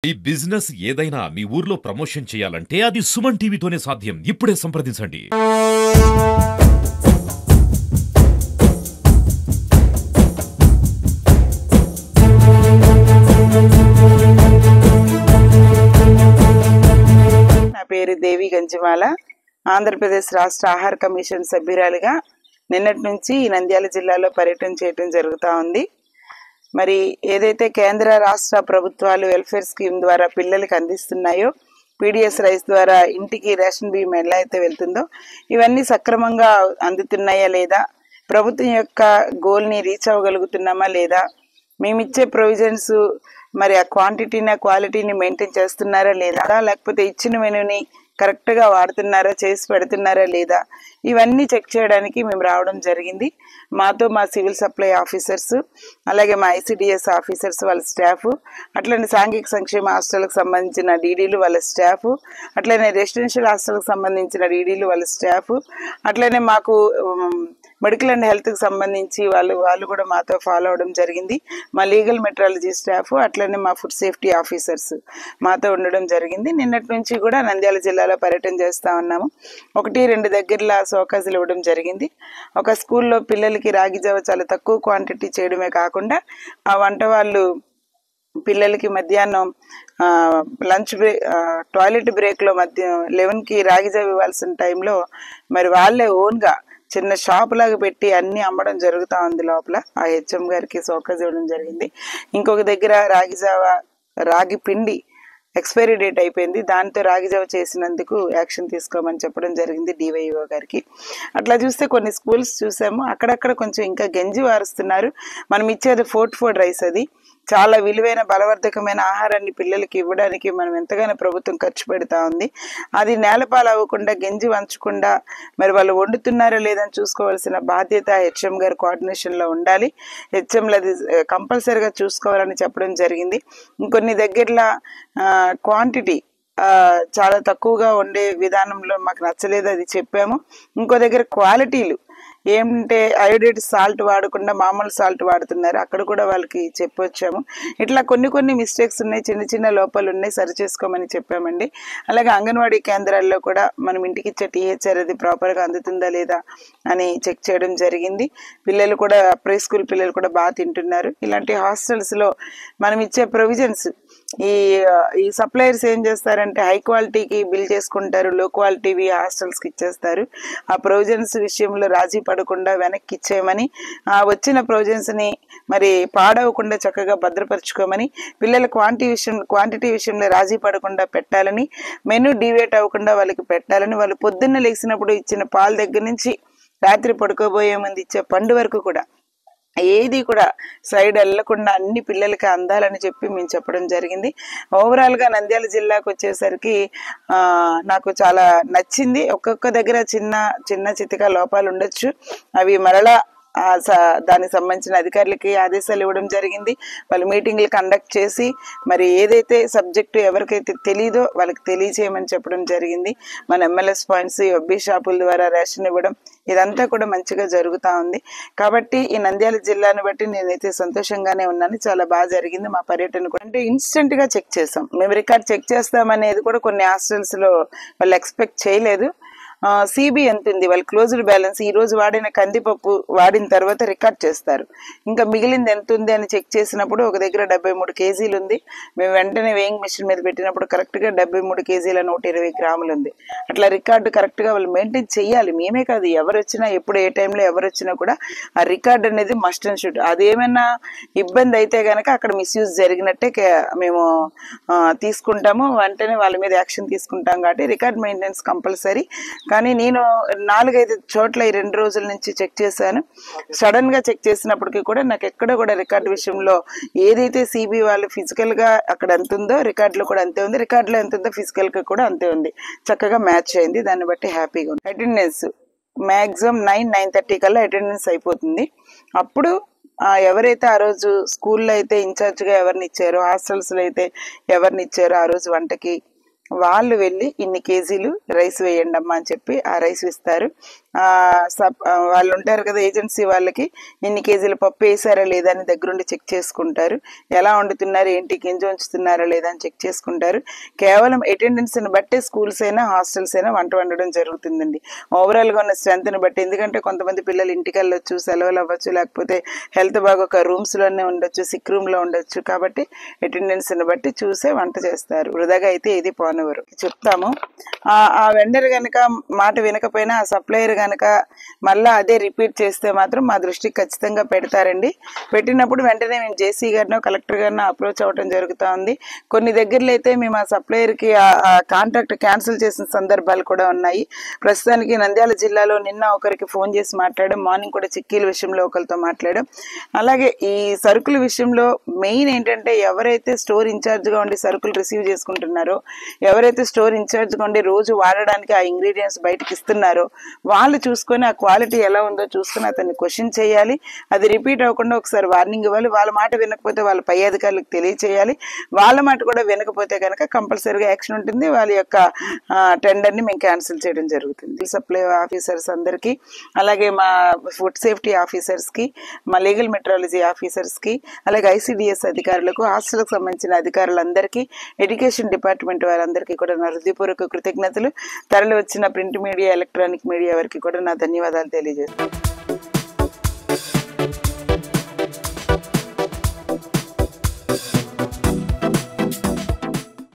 ఈ బిజినెస్ ఏదైనా మీ ఊర్లో ప్రమోషన్ చేయాలంటే అది సుమన్ టీవీతోనే సాధ్యం. ఇప్పుడే సంప్రదించండి. నా పేరు దేవి గంజిమాల. ఆంధ్రప్రదేశ్ రాష్ట్ర ఆహార కమిషన్ సభ్యురాలిగా నిన్నటి నుంచి నంద్యాల జిల్లాలో పర్యటన చేయడం జరుగుతూ ఉంది. మరి ఏదైతే కేంద్ర రాష్ట్ర ప్రభుత్వాలు వెల్ఫేర్ స్కీమ్ ద్వారా పిల్లలకి అందిస్తున్నాయో, పీడిఎస్ రైస్ ద్వారా ఇంటికి రేషన్ బియ్యం ఎలా అయితే వెళ్తుందో ఇవన్నీ సక్రమంగా అందుతున్నాయా లేదా, ప్రభుత్వం యొక్క గోల్ని రీచ్ అవ్వగలుగుతున్నామా లేదా, మేమిచ్చే ప్రొవిజన్స్ మరి ఆ క్వాంటిటీని క్వాలిటీని మెయింటైన్ చేస్తున్నారా లేదా, లేకపోతే ఇచ్చిన మెనూని కరెక్ట్గా వాడుతున్నారా, చేసి పెడుతున్నారా లేదా, ఇవన్నీ చెక్ చేయడానికి మేము రావడం జరిగింది. మాతో మా సివిల్ సప్లై ఆఫీసర్స్, అలాగే మా ఐసిడిఎస్ ఆఫీసర్స్ వాళ్ళ స్టాఫ్, అట్లనే సాంఘిక సంక్షేమ హాస్టల్కి సంబంధించిన డీడీలు వాళ్ళ స్టాఫ్, అట్లనే రెసిడెన్షియల్ హాస్టల్కి సంబంధించిన డీడీలు వాళ్ళ స్టాఫ్, అట్లనే మాకు మెడికల్ అండ్ హెల్త్కి సంబంధించి వాళ్ళు కూడా మాతో ఫాలో అవడం జరిగింది. మా లీగల్ మెట్రాలజీ స్టాఫ్, అట్లనే మా ఫుడ్ సేఫ్టీ ఆఫీసర్స్ మాతో ఉండడం జరిగింది. నిన్నటి నుంచి కూడా నంద్యాల జిల్లాలో పర్యటన చేస్తూ ఉన్నాము. 1-2 దగ్గరలో సోకాసులు ఇవ్వడం జరిగింది. ఒక స్కూల్లో పిల్లలకి రాగి జావ చాలా తక్కువ క్వాంటిటీ చేయడమే కాకుండా ఆ వంట వాళ్ళు పిల్లలకి మధ్యాహ్నం లంచ్ బ్రేక్, టాయిలెట్ బ్రేక్లో 11కి రాగి జావ ఇవ్వాల్సిన టైంలో మరి వాళ్ళే ఓన్గా చిన్న షాప్ లాగా పెట్టి అన్ని అమ్మడం జరుగుతూ ఉంది. లోపల ఆ హెచ్ఎం గారికి సోకాజ్ ఇవ్వడం జరిగింది. ఇంకొక దగ్గర రాగి పిండి ఎక్స్పైరీ డేట్ అయిపోయింది, దాంతో రాగిజావ చేసినందుకు యాక్షన్ తీసుకోమని చెప్పడం జరిగింది డివైఓ గారికి. అట్లా చూస్తే కొన్ని స్కూల్స్ చూసాము, అక్కడక్కడ కొంచెం ఇంకా గంజి వారుస్తున్నారు. మనం ఇచ్చేది ఫోర్ట్ రైస్, అది చాలా విలువైన బలవర్ధకమైన ఆహారాన్ని పిల్లలకి ఇవ్వడానికి మనం ఎంతగానో ప్రభుత్వం ఖర్చు పెడతా ఉంది. అది నేలపాలు అవ్వకుండా, గంజి వంచకుండా మరి వాళ్ళు వండుతున్నారా లేదని చూసుకోవాల్సిన బాధ్యత హెచ్ఎం గారి కోఆర్డినేషన్లో ఉండాలి. హెచ్ఎంలు అది కంపల్సరీగా చూసుకోవాలని చెప్పడం జరిగింది. ఇంకొన్ని దగ్గరలో క్వాంటిటీ చాలా తక్కువగా ఉండే విధానంలో మాకు నచ్చలేదు, అది చెప్పాము. ఇంకో దగ్గర క్వాలిటీలు ఏమంటే అయోడైడ్ సాల్ట్ వాడకుండా మామూలు సాల్ట్ వాడుతున్నారు, అక్కడ కూడా వాళ్ళకి చెప్పొచ్చాము. ఇట్లా కొన్ని మిస్టేక్స్ ఉన్నాయి, చిన్న చిన్న లోపాలు ఉన్నాయి, సరి చేసుకోమని చెప్పామండి. అలాగే అంగన్వాడీ కేంద్రాల్లో కూడా మనం ఇంటికి ఇచ్చే టీహెచ్ఆర్ అది ప్రాపర్గా అందుతుందా లేదా అని చెక్ చేయడం జరిగింది. పిల్లలు కూడా, ప్రీ స్కూల్ పిల్లలు కూడా బాగా తింటున్నారు. ఇలాంటి హాస్టల్స్లో మనం ఇచ్చే ప్రొవిజన్స్ ఈ సప్లయర్స్ ఏం చేస్తారంటే హై క్వాలిటీకి బిల్ చేసుకుంటారు, లో క్వాలిటీవి హాస్టల్స్కి ఇచ్చేస్తారు. ఆ ప్రొవిజన్స్ విషయంలో రాజీ పడకుండా వెనక్కి ఇచ్చేయమని, వచ్చిన ప్రొవిజన్స్ని మరి పాడవకుండా చక్కగా భద్రపరచుకోమని, పిల్లల క్వాంటిటీ విషయంలో రాజీ పడకుండా పెట్టాలని, మెనూ డివేట్ అవ్వకుండా వాళ్ళకి పెట్టాలని, వాళ్ళు పొద్దున్న లేచినప్పుడు ఇచ్చిన పాల దగ్గర నుంచి రాత్రి పడుకోబోయే ముందు ఇచ్చే పండు వరకు కూడా ఏది కూడా సైడ్ వెళ్ళకుండా అన్ని పిల్లలకి అందాలని చెప్పి మేము చెప్పడం జరిగింది. ఓవరాల్గా నంద్యాల జిల్లాకు వచ్చేసరికి నాకు చాలా నచ్చింది. ఒక్కొక్క దగ్గర చిన్న చితిక లోపాలు ఉండొచ్చు, అవి మరలా దానికి సంబంధించిన అధికారులకి ఆదేశాలు ఇవ్వడం జరిగింది. వాళ్ళు మీటింగ్లు కండక్ట్ చేసి మరి ఏదైతే సబ్జెక్టు ఎవరికైతే తెలీదో వాళ్ళకి తెలియచేయమని చెప్పడం జరిగింది. మన MLS పాయింట్స్, ఎఫ్బి షాపుల ద్వారా రేషన్ ఇవ్వడం, ఇదంతా కూడా మంచిగా జరుగుతూ ఉంది. కాబట్టి ఈ నంద్యాల జిల్లాను బట్టి నేనైతే సంతోషంగానే ఉన్నాను. చాలా బాగా జరిగింది మా పర్యటన కూడా. అంటే ఇన్స్టెంట్గా చెక్ చేసాం, మేము రికార్డ్ చెక్ చేస్తామనేది కూడా కొన్ని హాస్టల్స్లో వాళ్ళు ఎక్స్పెక్ట్ చేయలేదు. సిబి ఎంత ఉంది, వాళ్ళు క్లోజ్డ్ బ్యాలెన్స్, ఈ రోజు వాడిన కందిపప్పు వాడిన తర్వాత రికార్డ్ చేస్తారు, ఇంకా మిగిలింది ఎంత ఉంది అని చెక్ చేసినప్పుడు ఒక దగ్గర 73 కేజీలు ఉంది. మేము వెంటనే వేయింగ్ మిషన్ మీద పెట్టినప్పుడు కరెక్ట్గా 73 కేజీల 120 గ్రాములు ఉంది. అట్లా రికార్డు కరెక్ట్గా వాళ్ళు మెయింటైన్ చేయాలి. మేమే కాదు, ఎవరు వచ్చినా, ఎప్పుడు ఏ టైంలో ఎవరు వచ్చినా కూడా ఆ రికార్డ్ అనేది మస్ట్ అండ్ షుడ్. అదేమైనా ఇబ్బంది అయితే కనుక అక్కడ మిస్యూజ్ జరిగినట్టే మేము తీసుకుంటాము, వెంటనే వాళ్ళ మీద యాక్షన్ తీసుకుంటాం. కాబట్టి రికార్డ్ మెయింటెనెన్స్ కంపల్సరీ. కానీ నేను 4-5 చోట్ల ఈ 2 రోజుల నుంచి చెక్ చేశాను. సడన్ గా చెక్ చేసినప్పటికీ కూడా నాకు ఎక్కడ కూడా రికార్డు విషయంలో ఏదైతే సిబి వాళ్ళు ఫిజికల్ గా అక్కడ ఎంత ఉందో రికార్డులో కూడా అంతే ఉంది, రికార్డులో ఎంత ఉందో ఫిజికల్ గా కూడా అంతే ఉంది. చక్కగా మ్యాచ్ అయింది, దాన్ని బట్టి హ్యాపీగా ఉంది. అటెండెన్స్ మ్యాక్సిమం 9-9:30 కల్లా అటెండెన్స్ అయిపోతుంది. అప్పుడు ఎవరైతే ఆ రోజు స్కూల్లో అయితే ఇన్ఛార్జ్గా ఎవరిని ఇచ్చారో, హాస్టల్స్లో అయితే ఎవరిని ఇచ్చారో ఆ రోజు వంటకి వాళ్ళు వెళ్ళి ఇన్ని కేజీలు రైస్ వేయండి అమ్మా అని చెప్పి ఆ రైస్ ఇస్తారు. వాళ్ళు ఉంటారు కదా ఏజెన్సీ వాళ్ళకి ఎన్ని కేజీల పప్పు వేసారా లేదా అని దగ్గరుండి చెక్ చేసుకుంటారు. ఎలా వండుతున్నారు ఏంటి, గింజ ఉంచుతున్నారా లేదా అని చెక్ చేసుకుంటారు. కేవలం అటెండెన్స్ని బట్టే స్కూల్స్ అయినా హాస్టల్స్ అయినా వంట వండడం జరుగుతుందండి. ఓవరాల్గా ఉన్న స్ట్రెంత్ని బట్టి. ఎందుకంటే కొంతమంది పిల్లలు ఇంటికి వెళ్ళొచ్చు, సెలవులు అవ్వచ్చు, లేకపోతే హెల్త్ బాగోక రూమ్స్లోనే ఉండొచ్చు, సిక్ రూమ్లో ఉండొచ్చు. కాబట్టి అటెండెన్స్ని బట్టి చూసే వంట చేస్తారు. వృధాగా అయితే ఇది పోనవరు చెప్తాము. ఆ వెండర్ కనుక మాట వినకపోయినా ఆ సప్లయర్ కనుక మళ్ళీ అదే రిపీట్ చేస్తే మాత్రం మా దృష్టికి ఖచ్చితంగా పెడతారండి. పెట్టినప్పుడు వెంటనే మేము జేసీ గారినో కలెక్టర్ గారినో అప్రోచ్ అవ్వడం జరుగుతూ ఉంది. కొన్ని దగ్గరలో అయితే మేము ఆ సప్లయర్కి ఆ కాంట్రాక్ట్ క్యాన్సిల్ చేసిన సందర్భాలు కూడా ఉన్నాయి. ప్రస్తుతానికి నంద్యాల జిల్లాలో నిన్న ఒకరికి ఫోన్ చేసి మాట్లాడాం, మార్నింగ్ కూడా చిక్కీల విషయంలో ఒకరితో మాట్లాడాం. అలాగే ఈ సరుకుల విషయంలో మెయిన్ ఏంటంటే ఎవరైతే స్టోర్ ఇన్ఛార్జ్గా ఉండి సరుకులు రిసీవ్ చేసుకుంటున్నారో, ఎవరైతే స్టోర్ ఇన్ఛార్జ్గా ఉండి రోజు వాడడానికి ఆ ఇంగ్రీడియంట్స్ బయటకి ఇస్తున్నారో వాళ్ళు చూసుకొని ఆ క్వాలిటీ ఎలా ఉందో చూసుకొని అతన్ని క్వశ్చన్ చేయాలి. అది రిపీట్ అవ్వకుండా ఒకసారి వార్నింగ్ ఇవ్వాలి. వాళ్ళ మాట వినకపోతే వాళ్ళ పై అధికారులకు తెలియచేయాలి. వాళ్ళ మాట కూడా వినకపోతే కనుక కంపల్సరీగా యాక్షన్ ఉంటుంది. వాళ్ళ యొక్క టెండర్ని మేము క్యాన్సిల్ చేయడం జరుగుతుంది. సప్లై ఆఫీసర్స్ అందరికీ, అలాగే మా ఫుడ్ సేఫ్టీ ఆఫీసర్స్కి, మా లీగల్ మెట్రాలజీ ఆఫీసర్స్కి, అలాగే ఐసిడిఎస్ అధికారులకు, హాస్టల్కి సంబంధించిన అధికారులందరికీ, ఎడ్యుకేషన్ డిపార్ట్మెంట్ వారందరికీ కూడా నా హృదయపూర్వక కృతజ్ఞతలు. తరలి వచ్చిన ప్రింట్ మీడియా, ఎలక్ట్రానిక్ మీడియా వారికి కూడా నా ధన్యవాదాలు తెలియజేస్తాను.